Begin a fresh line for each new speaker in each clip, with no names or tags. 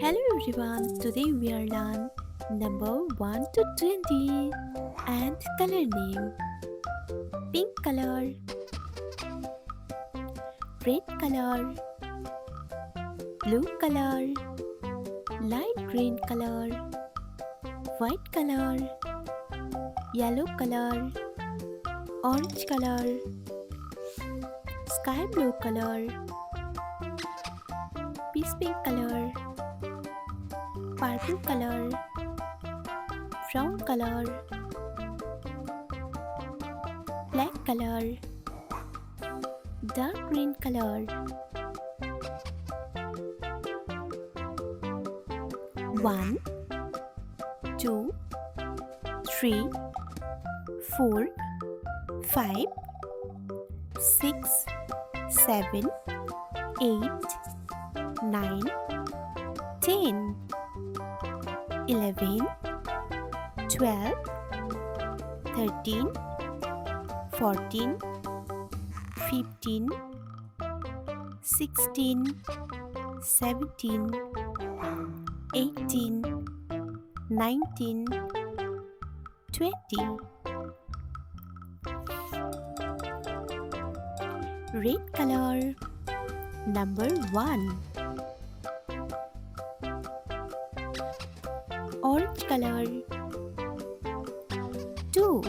Hello everyone, today we are learn number 1 to 20 and color name. Pink color, red color, blue color, light green color, white color, yellow color, orange color, sky blue color, peach pink color, purple color, brown color, black color, dark green color. 1, 2, 3, 4, 5, 6, 7, 8, 9, 10, 11, 12, 13, 14, 15, 16, 17, 18, 19, 20. Red color, number 1. Orange color, 2.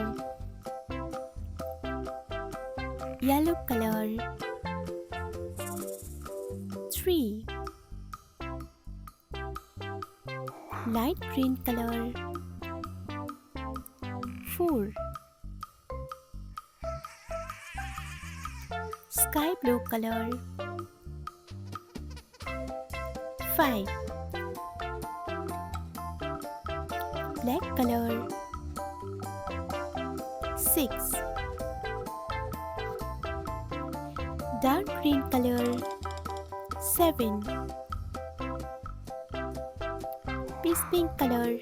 Yellow color, 3. Light green color, 4. Sky blue color, 5. Black color, 6. Dark green color, 7. Peach pink color,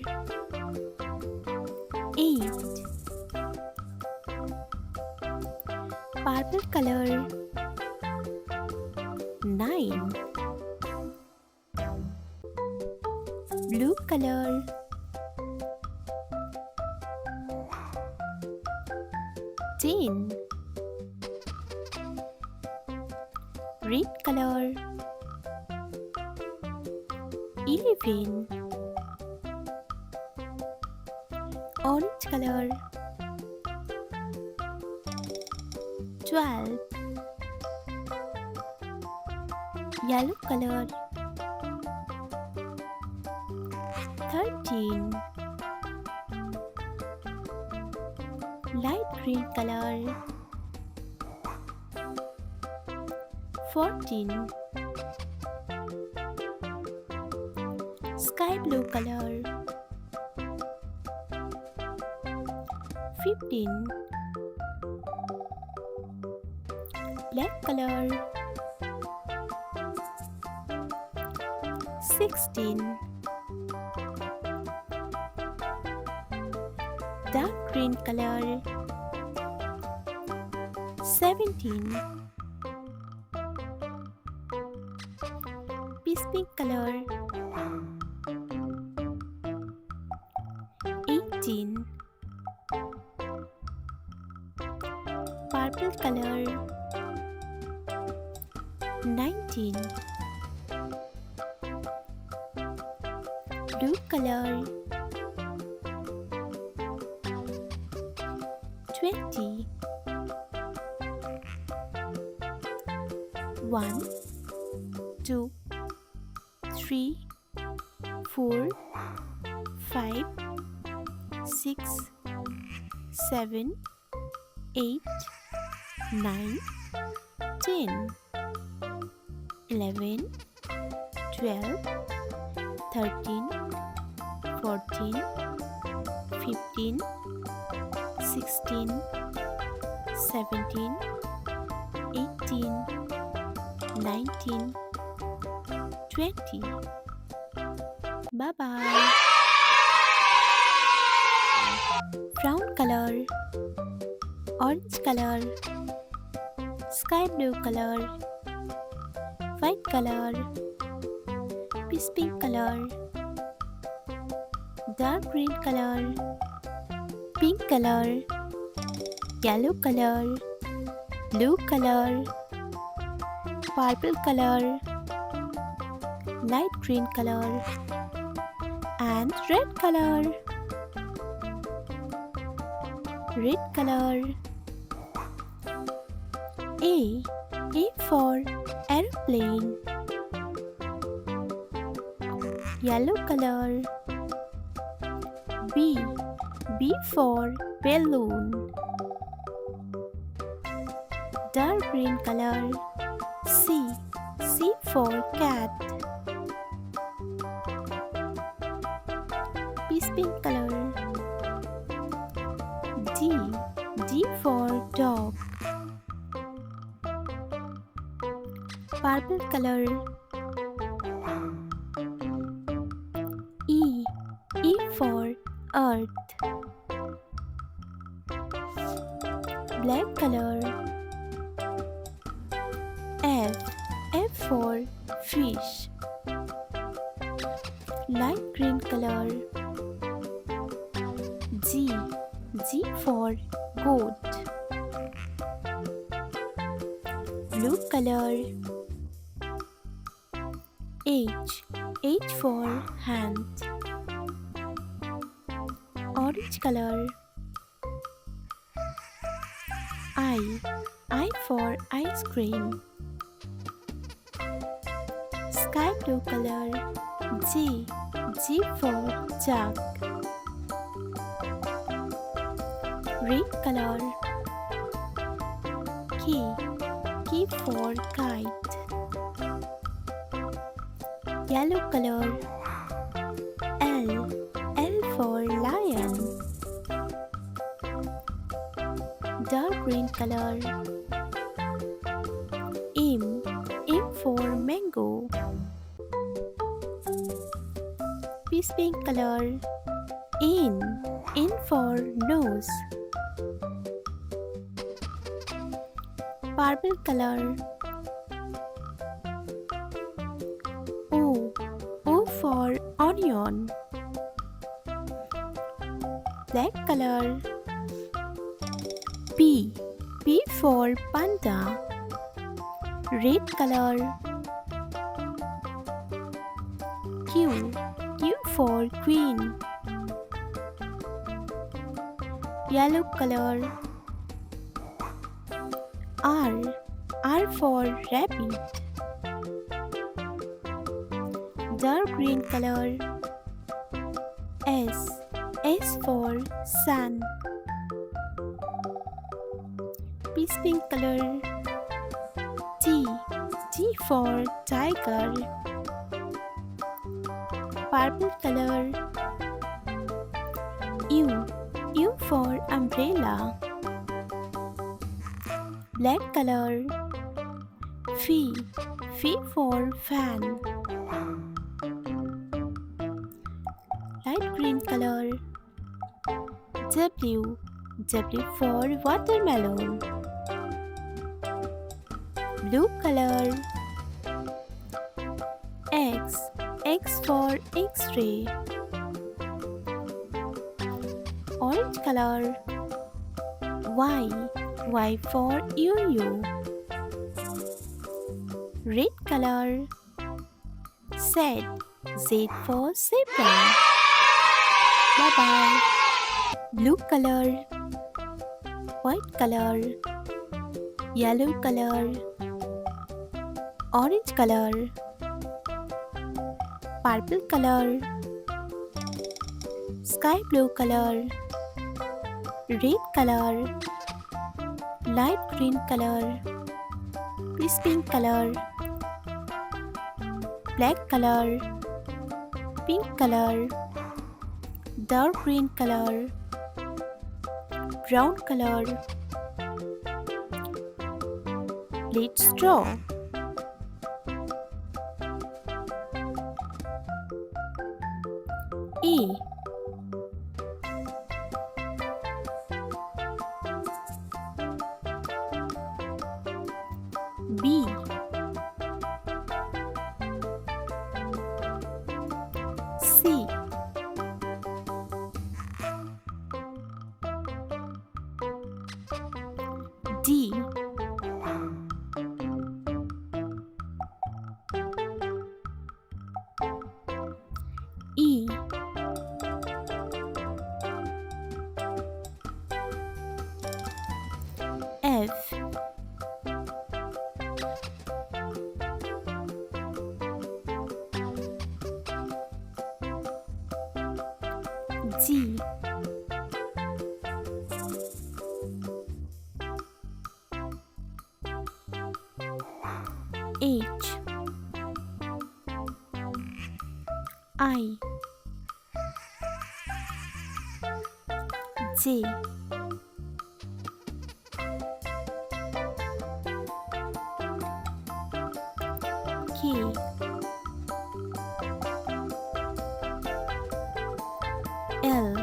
8. Purple color, 9. Blue color, 10. Red color, 11. Orange color, 12. Yellow color, 13. Light green color, 14. Sky blue color, 15. Black color, 16. Dark green color, 17. Peach pink color, 18. Purple color, 19. Blue color, 20. 1, 2, 3, 4, 5, 6, 7, 8, 9, 10, 11, 12, 13, 14, 15, 16, 17, 18, 19, 20. Bye bye. Brown color, orange color, sky blue color, white color, is pink color. Dark green color, pink color, yellow color, blue color, purple color, light green color, and red color. Red color. A for airplane. Yellow color. B for balloon. Dark green color. C for cat. Peace pink color. D for dog. Purple color. E for earth. Black color. F for fish. Light green color. G for goat. Blue color. H for hand. Orange color. I for ice cream. Sky blue color. G for jug. Red color. K for kite. Yellow color. L for lion. Dark green color. M for mango. Peace pink color. N for nose. Purple color. O for onion. Black color. P for panda. Red color. Q for queen. Yellow color. R for rabbit. Dark green color. S for sun. Peace pink color. T for tiger. Purple color. U for umbrella. Black color. F for fan. Light green color. W for watermelon. Blue color. X for X-ray. Orange color. Y for yo-yo. Red color. Z for zebra. Bye bye. Blue color. White color. Yellow color. Orange color. Purple color. Sky blue color. Red color. Light green color. Peace pink color. Black color. Pink color. Dark green color. Brown color. Let's draw. A B C. D. E. F. G. H. I. J. K. L.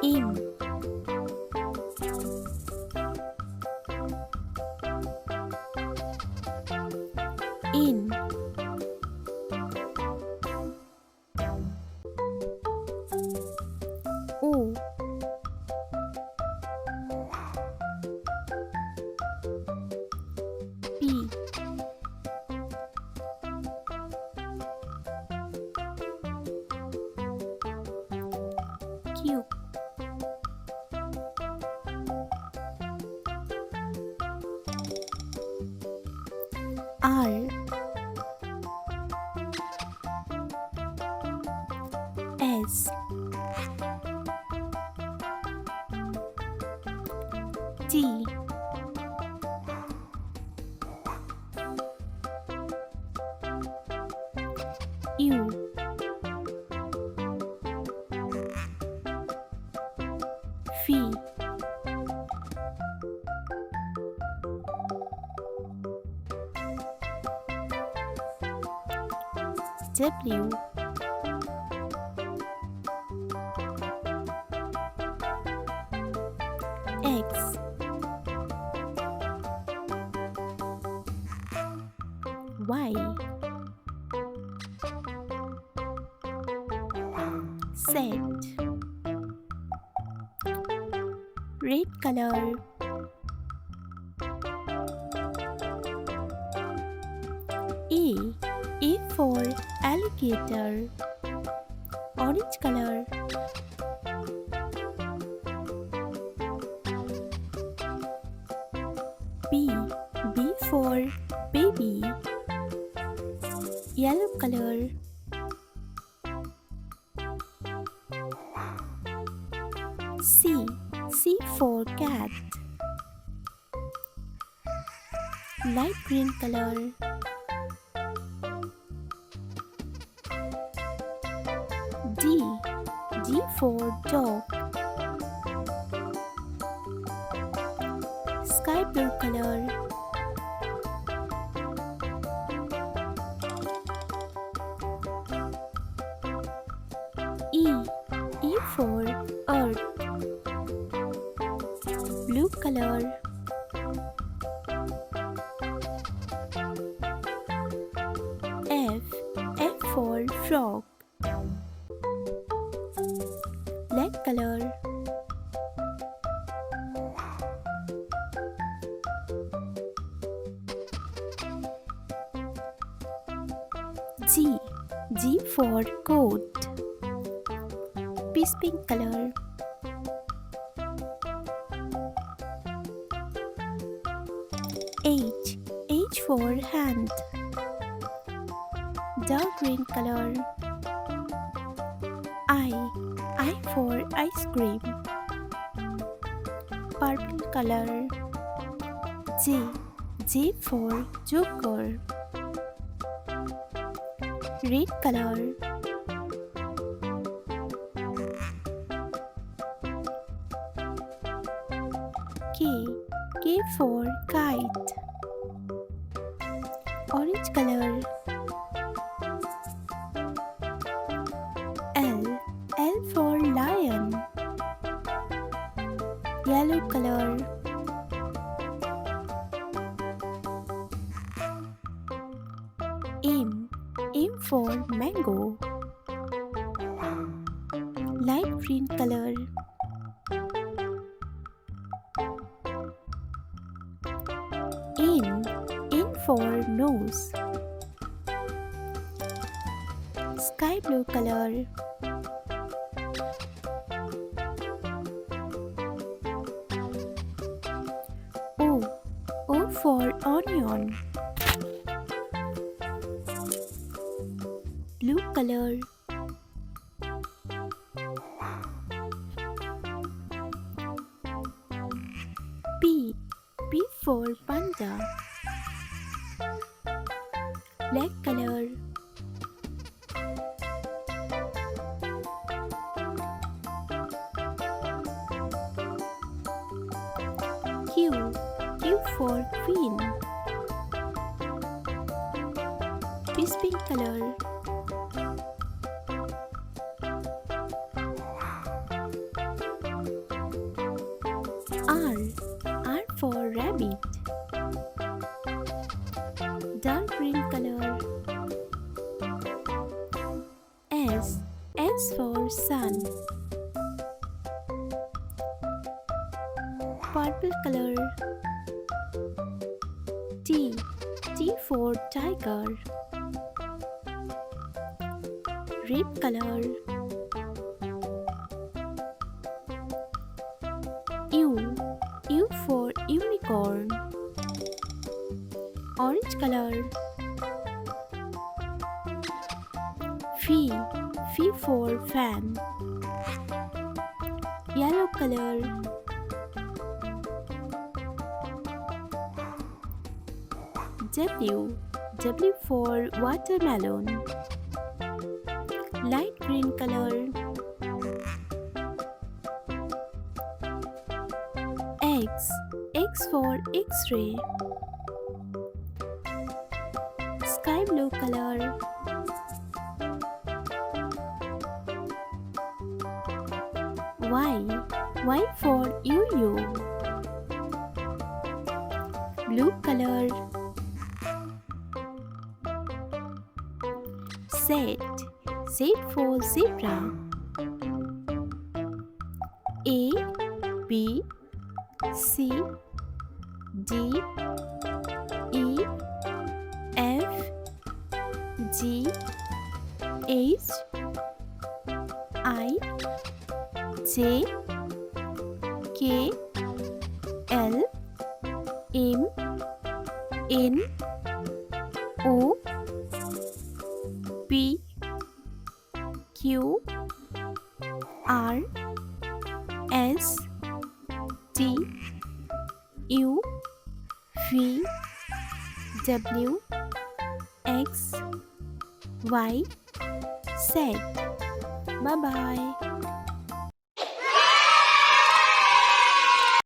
M. N. O. P. Q. R. S. T. U. V. W. X. Y. Z. Red color. A. A for alligator. Orange color. B. B for baby. Yellow color. C. C for cat. Light green color. D. D for dog. Sky blue color. E. E for earth. Blue color. F. F for frog. Black color. G. G for goat. Peace pink color. H. H for hand. Dark green color. I. I for ice cream. Purple color. J. J for joker. Red color. K. K for kite. Orange color. L. L for lion. Yellow color. M. M for mango. Light green color. N. N for nose. Sky blue color. O. O for onion. Blue color. P. P for panda. Black color. Q. Q for queen. This pink color. R. R for rabbit. Dark green color. S. S for sun. Purple color. T. T for tiger. Red color. U. U for unicorn. Orange color. V. V for fan. Yellow color. W. W for watermelon. Light green color. X. X for X-ray. Sky blue color. Y. Y for yo-yo. Blue color. Z. Z for zebra. A, B, C, D, E, F, G, H, I, J, K, L, M, N, O, P, Q, R, S, T, U, V, W, X, Y, Z. Bye bye.